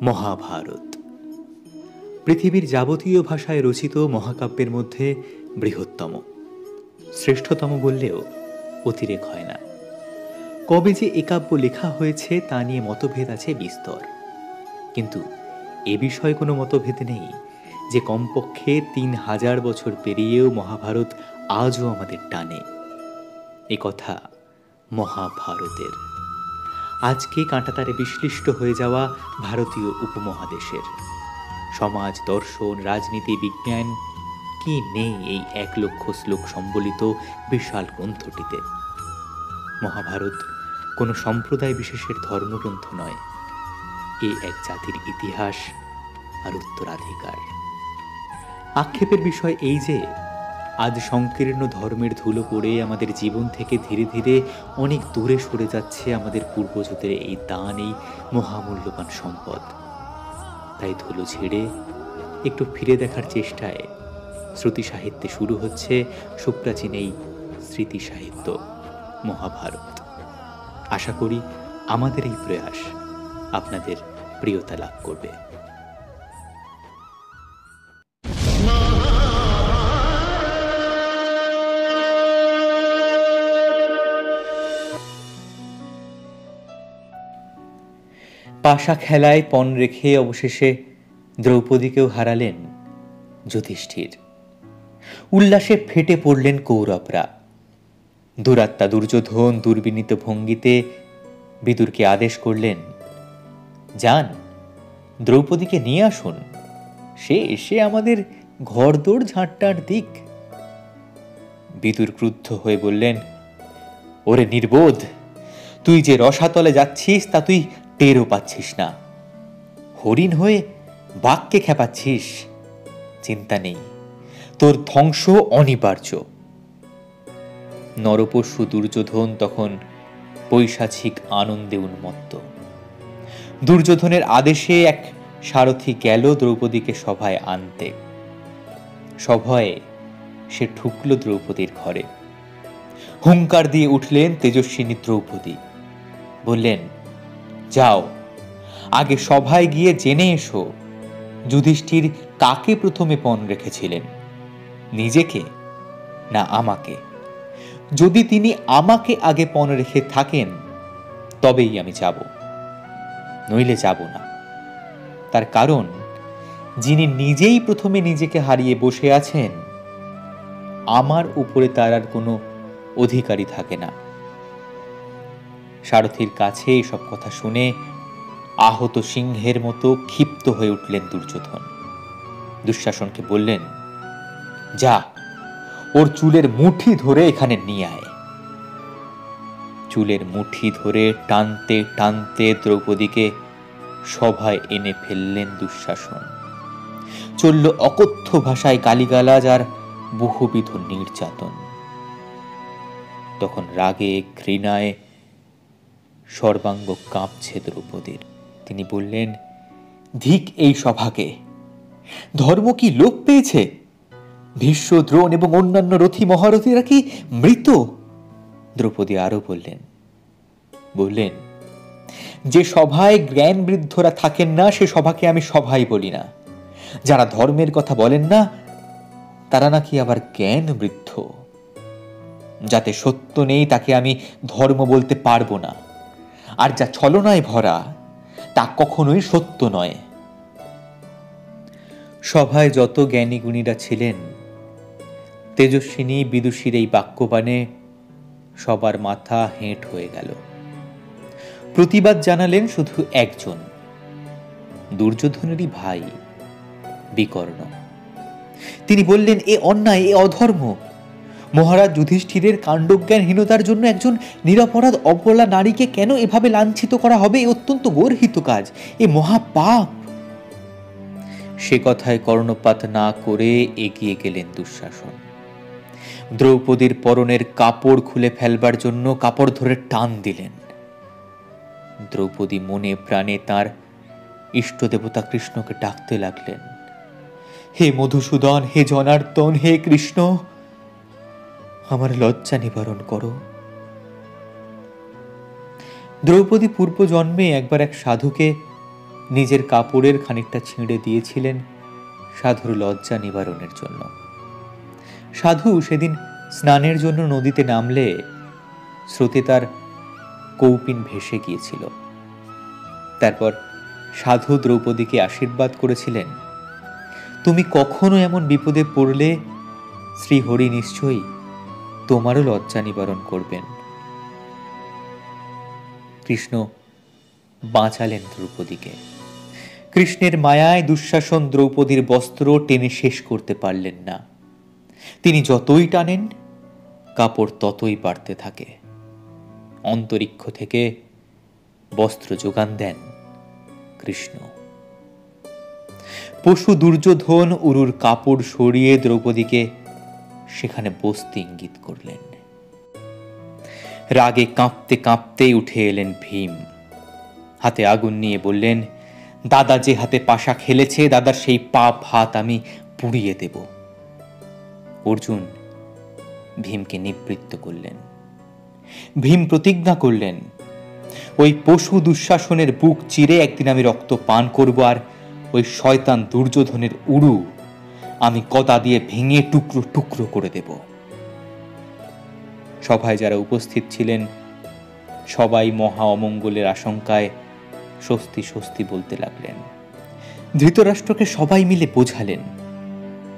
মহাভারত পৃথিবীর যাবতীয় ভাষায় রচিত মহাকাব্যের মধ্যে বৃহত্তম, শ্রেষ্ঠতম বললেও অতিরেক হয় না। কবে যে এ কাব্য লেখা হয়েছে তা নিয়ে মতভেদ আছে বিস্তর, কিন্তু এ বিষয়ে কোনো মতভেদ নেই যে কমপক্ষে ৩,০০০ বছর পেরিয়েও মহাভারত আজও আমাদের টানে। এ কথা মহাভারতের। আজকে কাঁটাতারে বিশ্লিষ্ট হয়ে যাওয়া ভারতীয় উপমহাদেশের সমাজ, দর্শন, রাজনীতি, বিজ্ঞান কি নেই এই ১,০০,০০০ শ্লোক সম্বলিত বিশাল গ্রন্থটিতে। মহাভারত কোনো সম্প্রদায় বিশেষের ধর্মগ্রন্থ নয়, এ এক জাতির ইতিহাস আর উত্তরাধিকার। আক্ষেপের বিষয় এই যে আজ সংকীর্ণ ধর্মের ধুলো পড়ে আমাদের জীবন থেকে ধীরে ধীরে অনেক দূরে সরে যাচ্ছে আমাদের পূর্বজদের এই দান, এই মহামূল্যবান সম্পদ। তাই ধুলো ছেড়ে একটু ফিরে দেখার চেষ্টায় শ্রুতি সাহিত্যে শুরু হচ্ছে সুপ্রাচীন এই স্মৃতি সাহিত্য মহাভারত। আশা করি আমাদের এই প্রয়াস আপনাদের প্রিয়তা লাভ করবে। পাশা খেলায় পণ রেখে অবশেষে দ্রৌপদীকেও হারালেন যুধিষ্ঠির। উল্লাসে ফেটে পড়লেন কৌরবরা। দুরাত্মা দুর্যোধন দুর্বিনীত ভঙ্গিতে বিদুরকে আদেশ করলেন, যান দ্রৌপদীকে নিয়ে আসুন, সে এসে আমাদের ঘরদোর ঝাঁটটার দিক। বিদুর ক্রুদ্ধ হয়ে বললেন, ওরে নির্বোধ, তুই যে রসাতলে যাচ্ছিস তা তুই টেরও পাচ্ছিস না। হরিণ হয়ে বাঘকে খেপাচ্ছিস। চিন্তা নেই, তোর ধ্বংস অনিবার্য। নরপশু দুর্যোধন তখন পৈশাচিক আনন্দে উন্মত্ত। দুর্যোধনের আদেশে এক সারথি গেল দ্রৌপদীকে সভায় আনতে। সভয়ে সে ঢুকল দ্রৌপদীর ঘরে। হুঙ্কার দিয়ে উঠলেন তেজস্বিনী দ্রৌপদী। বললেন, যাও আগে সভায় গিয়ে জেনে এসো যুধিষ্ঠির কাকে প্রথমে পণ রেখেছিলেন, নিজেকে না আমাকে। যদি তিনি আমাকে আগে পণ রেখে থাকেন তবেই আমি যাব, নইলে যাব না। তার কারণ, যিনি নিজেই প্রথমে নিজেকে হারিয়ে বসে আছেন, আমার উপরে তার আর কোনো অধিকারী থাকে না। সারথীর কাছে এসব কথা শুনে আহত সিংহের মতো ক্ষিপ্ত হয়ে উঠলেন দুর্যোধন। দুঃশাসনকে বললেন, যা ওর চুলের মুঠি ধরে এখানে নিয়ে আয়। চুলের মুঠি ধরে টানতে টানতে দ্রৌপদীকে সভায় এনে ফেললেন দুঃশাসন। চলল অকথ্য ভাষায় গালিগালাজ আর বহুবিধ নির্যাতন। তখন রাগে ঘৃণায় সর্বাঙ্গ কাঁপছে দ্রৌপদীর। তিনি বললেন, ধিক এই সভাকে, ধর্ম কি লোপ পেয়েছে? ভীষ্ম, দ্রোণ এবং অন্যান্য রথী মহারথীরা কি মৃত? দ্রৌপদী আরো বললেন, যে সভায় জ্ঞান বৃদ্ধরা থাকেন না সে সভাকে আমি সভাই বলি না। যারা ধর্মের কথা বলেন না তারা নাকি আবার জ্ঞান বৃদ্ধ। যাতে সত্য নেই তাকে আমি ধর্ম বলতে পারবো না, আর যা ছলনায় ভরা তা কখনোই সত্য নয়। সভায় যত জ্ঞানী গুণীরা ছিলেন, তেজস্বিনী বিদুষীর এই বাক্যবাণে সবার মাথা হেঁট হয়ে গেল। প্রতিবাদ জানালেন শুধু একজন, দুর্যোধনেরই ভাই বিকর্ণ। তিনি বললেন, এ অন্যায়, এ অধর্ম। মহারাজ যুধিষ্ঠিরের কাণ্ডজ্ঞানহীনতার জন্য একজন নিরপরাধ অবলা নারীকে কেন এভাবে লাঞ্ছিত করা হবে? এ অত্যন্ত গর্হিত কাজ, এ মহাপাপ। সে কথায় কর্ণপাত না করে এগিয়ে গেলেন দুঃশাসন। দ্রৌপদীর পরনের কাপড় খুলে ফেলবার জন্য কাপড় ধরে টান দিলেন। দ্রৌপদী মনে প্রাণে তার ইষ্ট দেবতা কৃষ্ণকে ডাকতে লাগলেন, হে মধুসূদন, হে জনার্দন, হে কৃষ্ণ, আমার লজ্জা নিবারণ করো। দ্রৌপদী পূর্ব জন্মে একবার এক সাধুকে নিজের কাপড়ের খানিকটা ছিঁড়ে দিয়েছিলেন সাধুর লজ্জা নিবারণের জন্য। সাধু সেদিন স্নানের জন্য নদীতে নামলে স্রোতে তার কৌপিন ভেসে গিয়েছিল। তারপর সাধু দ্রৌপদীকে আশীর্বাদ করেছিলেন, তুমি কখনো এমন বিপদে পড়লে শ্রীহরি নিশ্চয়ই তোমারও লজ্জা নিবারণ করবেন। কৃষ্ণ বাঁচালেন দ্রৌপদীকে। কৃষ্ণের মায়ায় দুঃশাসন দ্রৌপদীর বস্ত্র টেনে শেষ করতে পারলেন না। তিনি যতই টানেন কাপড় ততই বাড়তে থাকে। অন্তরিক্ষ থেকে বস্ত্র যোগান দেন কৃষ্ণ। পশু দুর্যোধন উরুর কাপড় সরিয়ে দ্রৌপদীকে সেখানে বসতে ইঙ্গিত করলেন। রাগে কাঁপতে কাঁপতে উঠে এলেন ভীম। হাতে আগুন নিয়ে বললেন, দাদা যে হাতে পাশা খেলেছে, দাদার সেই পাপ হাত আমি পুড়িয়ে দেব। অর্জুন ভীমকে নিবৃত্ত করলেন। ভীম প্রতিজ্ঞা করলেন, ওই পশু দুঃশাসনের বুক চিরে একদিন আমি রক্ত পান করব, আর ওই শয়তান দুর্যোধনের উরু আমি গদা দিয়ে ভেঙে টুকরো টুকরো করে দেব। সভায় যারা উপস্থিত ছিলেন সবাই মহা অমঙ্গলের আশঙ্কায় স্বস্তি স্বস্তি বলতে লাগলেন। ধৃতরাষ্ট্রকে সবাই মিলে বোঝালেন,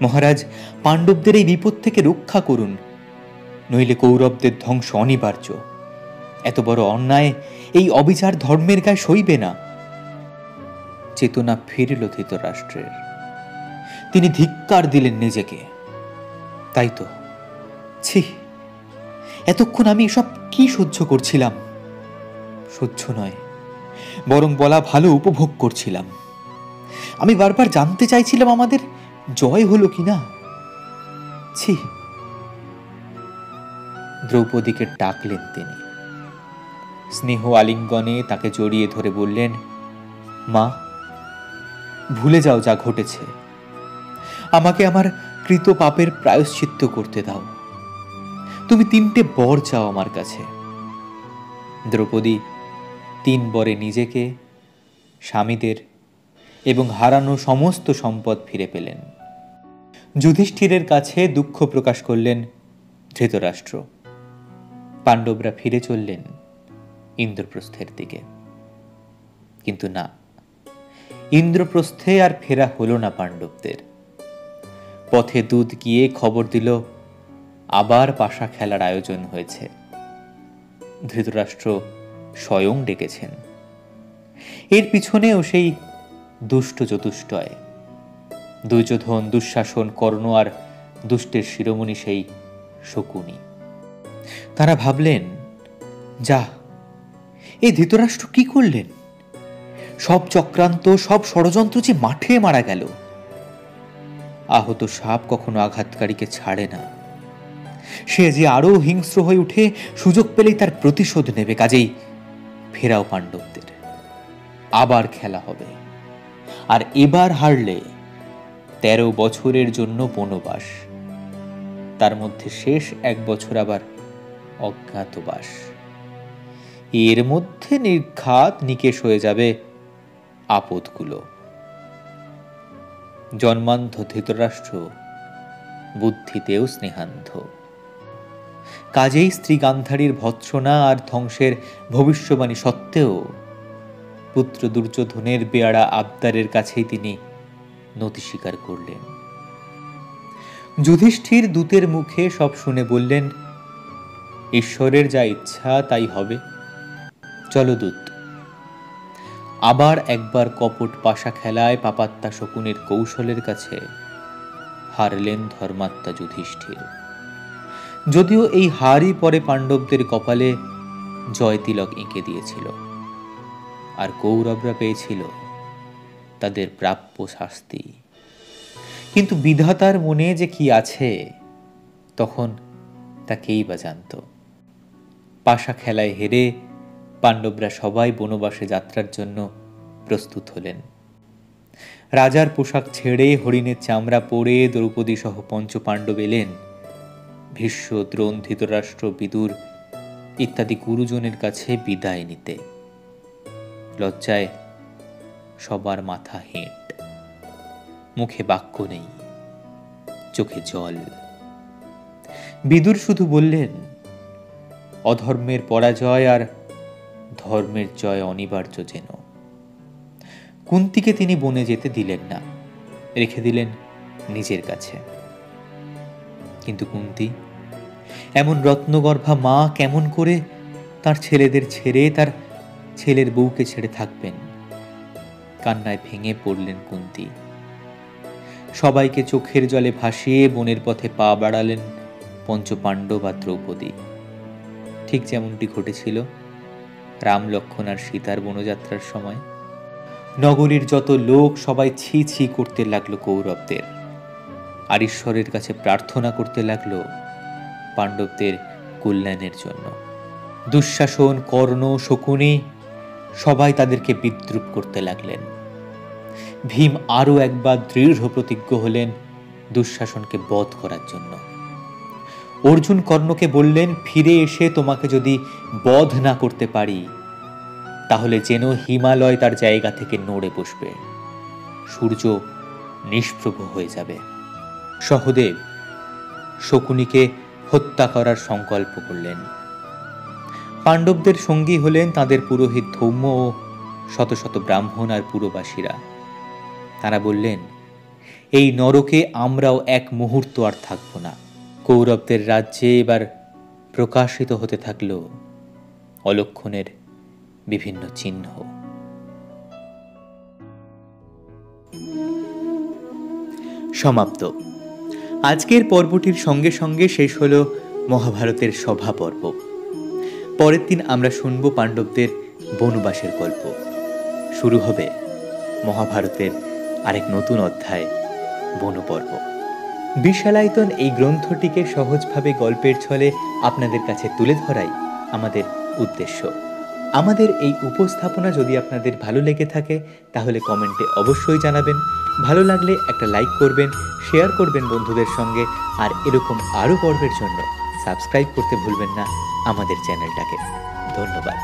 মহারাজ, পাণ্ডবদের এই বিপদ থেকে রক্ষা করুন, নইলে কৌরবদের ধ্বংস অনিবার্য। এত বড় অন্যায় এই অবিচার ধর্মের গায়ে সইবে না। চেতনা ফিরল ধৃতরাষ্ট্রের। তিনি ধিক্কার দিলেন নিজেকে। তাই তো, ছি, এতক্ষণ আমি এসব কি সহ্য করছিলাম? সহ্য নয়, বরং বলা ভালো, উপভোগ করছিলাম। আমি বারবার জানতে চাইছিলাম আমাদের জয় হলো কিনা। ছি। দ্রৌপদীকে ডাকলেন তিনি। স্নেহ আলিঙ্গনে তাকে জড়িয়ে ধরে বললেন, মা, ভুলে যাও যা ঘটেছে। আমাকে আমার কৃত পাপের প্রায়শ্চিত্ত করতে দাও। তুমি 3টে বর চাও আমার কাছে। দ্রৌপদী 3 বরে নিজেকে, স্বামীদের এবং হারানো সমস্ত সম্পদ ফিরে পেলেন। যুধিষ্ঠিরের কাছে দুঃখ প্রকাশ করলেন ধৃতরাষ্ট্র। পাণ্ডবরা ফিরে চললেন ইন্দ্রপ্রস্থের দিকে। কিন্তু না, ইন্দ্রপ্রস্থে আর ফেরা হলো না পাণ্ডবদের। পথে দূত গিয়ে খবর দিল আবার পাশা খেলার আয়োজন হয়েছে। ধৃতরাষ্ট্র স্বয়ং ডেকেছেন। এর পিছনেও সেই দুষ্ট চতুষ্টয়, দুর্যোধন, দুঃশাসন, কর্ণ আর দুষ্টের শিরোমণি সেই শকুনি। তারা ভাবলেন, যা, এই ধৃতরাষ্ট্র কি করলেন? সব চক্রান্ত, সব ষড়যন্ত্র যে মাঠে মারা গেল। আহত সাপ কখনো আঘাতকারীকে ছাড়ে না। সে যে আরো হিংস্র হয়ে উঠে সুযোগ পেলেই তার প্রতিশোধ নেবে। কাজেই ফেরাও পাণ্ডবদের, আবার খেলা হবে। আর এবার হারলে 13 বছরের জন্য বনবাস, তার মধ্যে শেষ 1 বছর আবার অজ্ঞাতবাস। এর মধ্যে নির্ঘাত নিকেশ হয়ে যাবে আপদগুলো। জন্মান্ধ ধৃতরাষ্ট্র বুদ্ধিতেও স্নেহান্ধ। কাজেই স্ত্রী গান্ধারীর ভৎসনা আর ধ্বংসের ভবিষ্যবাণী সত্ত্বেও পুত্র দুর্যোধনের বেয়াড়া আবদারের কাছেই তিনি নতি স্বীকার করলেন। যুধিষ্ঠির দূতের মুখে সব শুনে বললেন, ঈশ্বরের যা ইচ্ছা তাই হবে। চলো দূত। আবার একবার কপট পাশা খেলায় পাপাত্তা শকুনের কৌশলের কাছে হারলেন ধর্মাত্মা যুধিষ্ঠির। যদিও এই হারই পরে পাণ্ডবদের কপালে জয় তিলক এঁকে দিয়েছিল, আর কৌরবরা পেয়েছিল তাদের প্রাপ্য শাস্তি। কিন্তু বিধাতার মনে যে কি আছে তখন তা কেই বা জানত। পাশা খেলায় হেরে পাণ্ডবরা সবাই বনবাসে যাত্রার জন্য প্রস্তুত হলেন। রাজার পোশাক ছেড়ে হরিণের চামড়া পরে দ্রৌপদী সহ পঞ্চপাণ্ডব এলেন ভীষ্ম, দ্রোণ, ধৃতরাষ্ট্র, বিদুর ইত্যাদি গুরুজনের কাছে বিদায় নিতে। লজ্জায় সবার মাথা হেঁট, মুখে বাক্য নেই, চোখে জল। বিদুর শুধু বললেন, অধর্মের পরাজয় আর ধর্মের জয় অনিবার্য যেন। কুন্তিকে তিনি বনে যেতে দিলেন না, রেখে দিলেন নিজের কাছে। কিন্তু কুন্তি, এমন রত্নগর্ভা মা কেমন করে তার ছেলেদের ছেড়ে, তার ছেলের বউকে ছেড়ে থাকবেন? কান্নায় ভেঙে পড়লেন কুন্তি। সবাইকে চোখের জলে ভাসিয়ে বনের পথে পা বাড়ালেন পঞ্চপাণ্ডব আর দ্রৌপদী। ঠিক যেমনটি ঘটেছিল রাম, লক্ষ্মণ আর সীতার বনযাত্রার সময়। নগরীর যত লোক সবাই ছি ছি করতে লাগলো কৌরবদের, আর ঈশ্বরের কাছে প্রার্থনা করতে লাগলো পাণ্ডবদের কল্যাণের জন্য। দুঃশাসন, কর্ণ, শকুনি সবাই তাদেরকে বিদ্রূপ করতে লাগলেন। ভীম আরো একবার দৃঢ় প্রতিজ্ঞ হলেন দুঃশাসনকে বধ করার জন্য। অর্জুন কর্ণকে বললেন, ফিরে এসে তোমাকে যদি বধ না করতে পারি তাহলে যেন হিমালয় তার জায়গা থেকে নড়ে বসবে, সূর্য নিষ্প্রভ হয়ে যাবে। সহদেব শকুনিকে হত্যা করার সংকল্প করলেন। পাণ্ডবদের সঙ্গী হলেন তাদের পুরোহিত ধৌম্য ও শত শত ব্রাহ্মণ আর পুরবাসীরা। তারা বললেন, এই নরকে আমরাও এক মুহূর্ত আর থাকব না। কৌরবদের রাজ্যে এবার প্রকাশিত হতে থাকল অলক্ষণের বিভিন্ন চিহ্ন। সমাপ্ত। আজকের পর্বটির সঙ্গে সঙ্গে শেষ হল মহাভারতের সভা পর্ব। পরের দিন আমরা শুনব পাণ্ডবদের বনবাসের গল্প। শুরু হবে মহাভারতের আরেক নতুন অধ্যায়, বনপর্ব। বিশালায়তন এই গ্রন্থটিকে সহজভাবে গল্পের ছলে আপনাদের কাছে তুলে ধরাই আমাদের উদ্দেশ্য। আমাদের এই উপস্থাপনা যদি আপনাদের ভালো লেগে থাকে তাহলে কমেন্টে অবশ্যই জানাবেন। ভালো লাগলে একটা লাইক করবেন, শেয়ার করবেন বন্ধুদের সঙ্গে, আর এরকম আরও পর্বের জন্য সাবস্ক্রাইব করতে ভুলবেন না আমাদের চ্যানেলটাকে। ধন্যবাদ।